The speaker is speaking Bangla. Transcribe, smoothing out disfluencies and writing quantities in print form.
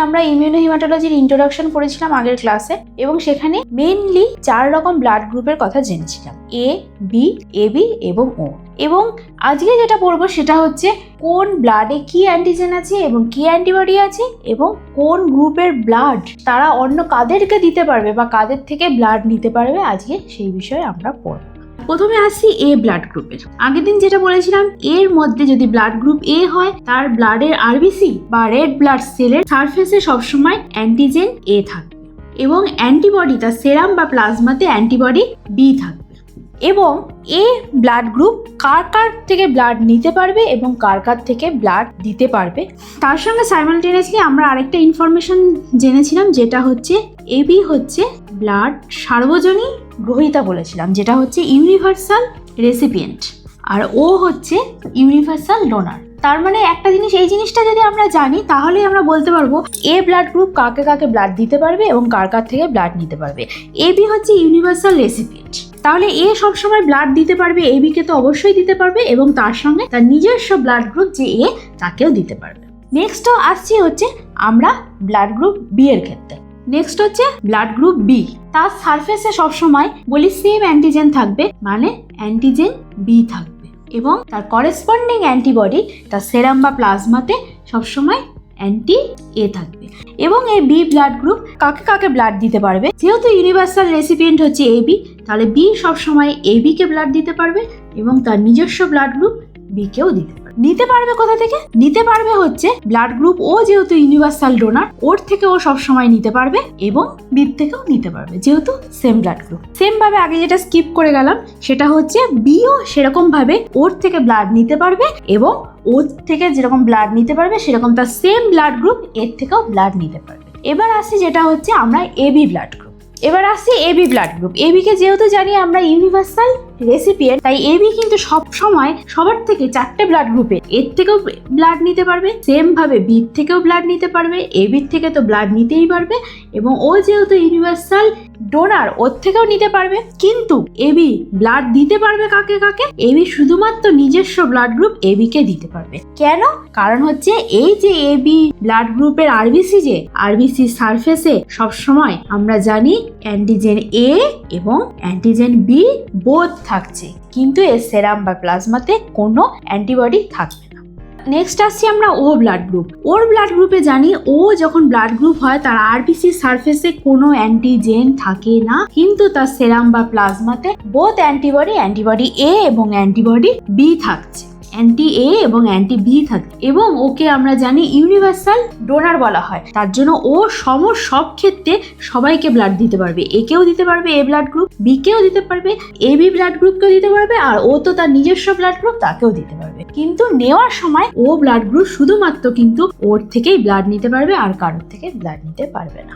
আমরা ইমিউনোহিমাটোলজির ইন্ট্রোডাকশন পড়েছিলাম আগের ক্লাসে, এবং সেখানে মেইনলি 4 রকম ব্লাড গ্রুপের কথা জেনেছিলাম, এ, বি, এবি এবং ও। এবং আজকে যেটা পড়বো সেটা হচ্ছে কোন ব্লাডে কি অ্যান্টিজেন আছে এবং কি অ্যান্টিবডি আছে, এবং কোন গ্রুপের ব্লাড তারা অন্য কাদেরকে দিতে পারবে বা কাদের থেকে ব্লাড নিতে পারবে, আজকে সেই বিষয়ে আমরা পড়ব। প্রথমে আসছি এ ব্লাড গ্রুপের। আগের দিন যেটা বলেছিলাম, এর মধ্যে যদি ব্লাড গ্রুপ এ হয় তার ব্লাডের আরবিসি বা রেড ব্লাড সেলের সারফেসে সবসময় অ্যান্টিজেন এ থাকবে এবং অ্যান্টিবডি তার সেরাম বা প্লাজমাতে অ্যান্টিবডি বি থাকবে। এবং এ ব্লাড গ্রুপ কার কার থেকে ব্লাড নিতে পারবে এবং কার কার থেকে ব্লাড দিতে পারবে, তার সঙ্গে সাইমালটেনিয়াসলি আমরা আরেকটা ইনফরমেশন জেনেছিলাম, যেটা হচ্ছে এবি হচ্ছে ব্লাড সার্বজনীন গ্রহীতা বলেছিলাম, যেটা হচ্ছে ইউনিভার্সাল রেসিপিয়েন্ট, আর ও হচ্ছে ইউনিভার্সাল ডোনার। তার মানে একটা জিনিস, এই জিনিসটা যদি আমরা জানি তাহলে আমরা বলতে পারবো এ ব্লাড গ্রুপ কাকে কাকে ব্লাড দিতে পারবে এবং কার কার থেকে ব্লাড নিতে পারবে। এবি হচ্ছে ইউনিভার্সাল রেসিপিয়েন্ট, তাহলে এ সবসময় ব্লাড দিতে পারবে, এবিকে তো অবশ্যই দিতে পারবে, এবং তার সঙ্গে তার নিজস্ব ব্লাড গ্রুপ যে এ, তাকেও দিতে পারবে। নেক্সট আসছি হচ্ছে আমরা ব্লাড গ্রুপ বি এর ক্ষেত্রে। নেক্সট হচ্ছে ব্লাড গ্রুপ বি, তার সারফেসে সবসময় বলি সেম অ্যান্টিজেন থাকবে, মানে অ্যান্টিজেন বি থাকবে, এবং তার করেসপন্ডিং অ্যান্টিবডি তার সেরাম বা প্লাজমাতে সবসময় অ্যান্টি এ থাকবে। এবং এই বি ব্লাড গ্রুপ কাকে কাকে ব্লাড দিতে পারবে, যেহেতু ইউনিভার্সাল রেসিপিয়েন্ট হচ্ছে এবি, তাহলে বি সবসময় এবি কে ব্লাড দিতে পারবে এবং তার নিজস্ব ব্লাড গ্রুপ বি কেও দিতে পারবে। নিতে পারবে কোথা থেকে? নিতে পারবে হচ্ছে ব্লাড গ্রুপ ও, যেহেতু ইউনিভার্সাল ডোনার, ওর থেকে ও সবসময় নিতে পারবে এবং বির থেকেও নিতে পারবে, যেহেতু সেম ব্লাড গ্রুপ। সেম ভাবে আগে যেটা স্কিপ করে গেলাম সেটা হচ্ছে বিও সেরকম ভাবে ওর থেকে ব্লাড নিতে পারবে এবং ওর থেকে যেরকম ব্লাড নিতে পারবে সেরকম তার সেম ব্লাড গ্রুপ এর থেকেও ব্লাড নিতে পারবে। এবার আসি যেটা হচ্ছে আমরা এবি ব্লাড গ্রুপ। এবার আসছি এবি ব্লাড গ্রুপ। এবিকে যেহেতু জানি আমরা ইউনিভার্সাল রেসিপিয়েন্ট, তাই এবি কিন্তু সব সময় সবার থেকে 4টে ব্লাড গ্রুপে এর থেকেও ব্লাড নিতে পারবে, সেম ভাবে বির থেকেও ব্লাড নিতে পারবে, এবির থেকে তো ব্লাড নিতেই পারবে, এবং ও যেহেতু ইউনিভার্সাল ডোনার ওর থেকেও নিতে পারবে। কিন্তু এবি ব্লাড দিতে পারবে কাকে কাকে? এবি শুধুমাত্র নিজস্ব ব্লাড গ্রুপ এবি কে দিতে পারবে। কেন? কারণ হচ্ছে এই যে এবি ব্লাড গ্রুপের আরবিসি, যে আরবিসি সারফেসে সবসময় আমরা জানি অ্যান্টিজেন এ এবং অ্যান্টিজেন বি বোথ থাকছে, কিন্তু এর সেরাম বা প্লাজমাতে কোনো অ্যান্টিবডি থাকবে না। নেক্সট আসছি আমরা ও ব্লাড গ্রুপ। ওর ব্লাড গ্রুপে জানি ও যখন ব্লাড গ্রুপ হয় তার আরবিসি সারফেসে কোনো অ্যান্টিজেন থাকে না, কিন্তু তার সেরাম বা প্লাজমাতে বোথ অ্যান্টিবডি এ এবং অ্যান্টিবডি বি থাকছে, অ্যান্টি এ এবং অ্যান্টি বি থাকে, এবং ওকে আমরা জানি ইউনিভার্সাল ডোনার বলা হয়। তার জন্য ও সব ক্ষেত্রে সবাইকে ব্লাড দিতে পারবে, এ কেও দিতে পারবে এ ব্লাড গ্রুপ, বি কেও দিতে পারবে, এ বি ব্লাড গ্রুপকেও দিতে পারবে, আর ও তো তার নিজস্ব ব্লাড গ্রুপ তাকেও দিতে পারবে। কিন্তু নেওয়ার সময় ও ব্লাড গ্রুপ শুধুমাত্র কিন্তু ওর থেকেই ব্লাড নিতে পারবে, আর কারোর থেকে ব্লাড নিতে পারবে না।